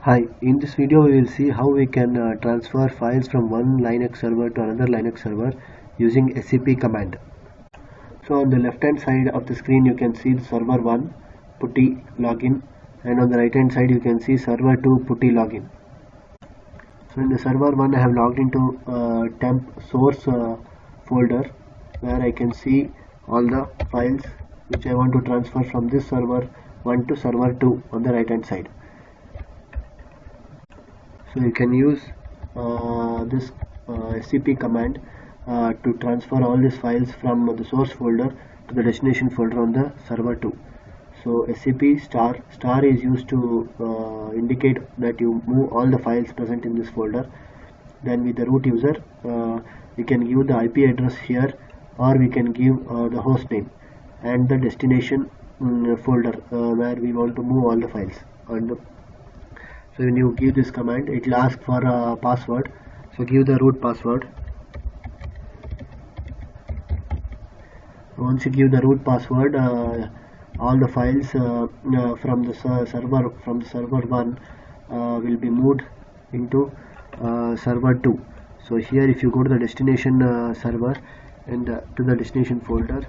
Hi, in this video we will see how we can transfer files from one Linux server to another Linux server using SCP command. So on the left hand side of the screen you can see the server 1 putty login, and on the right hand side you can see server 2 putty login. So in the server 1 I have logged into temp source folder where I can see all the files which I want to transfer from this server 1 to server 2 on the right hand side. So you can use this scp command to transfer all these files from the source folder to the destination folder on the server 2. So scp star is used to indicate that you move all the files present in this folder. Then with the root user we can give the IP address here, or we can give the host name and the destination folder where we want to move all the files. So when you give this command, it will ask for a password. So give the root password. Once you give the root password, all the files from the server 1 will be moved into server 2. So here if you go to the destination server and to the destination folder,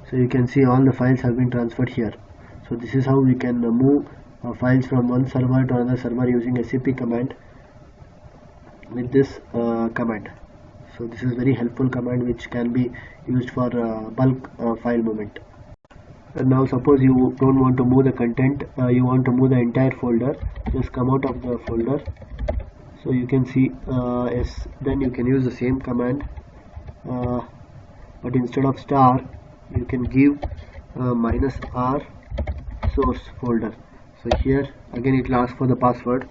so you can see all the files have been transferred here. So this is how we can move files from one server to another server using scp command with this command. So this is very helpful command which can be used for bulk file movement. And now suppose you don't want to move the content, you want to move the entire folder. Just come out of the folder. So you can see then you can use the same command, but instead of star you can give -r source folder. So here again it will ask for the password.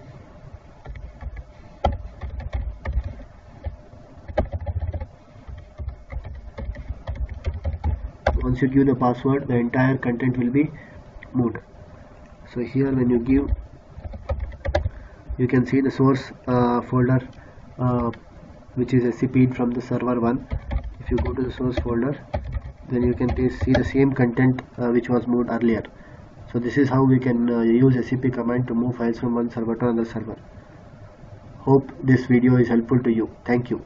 Once you give the password, the entire content will be moved. So here when you give, you can see the source folder which is scp'd from the server 1. If you go to the source folder, then you can see the same content which was moved earlier. So this is how we can use scp command to move files from one server to another server. Hope this video is helpful to you. Thank you.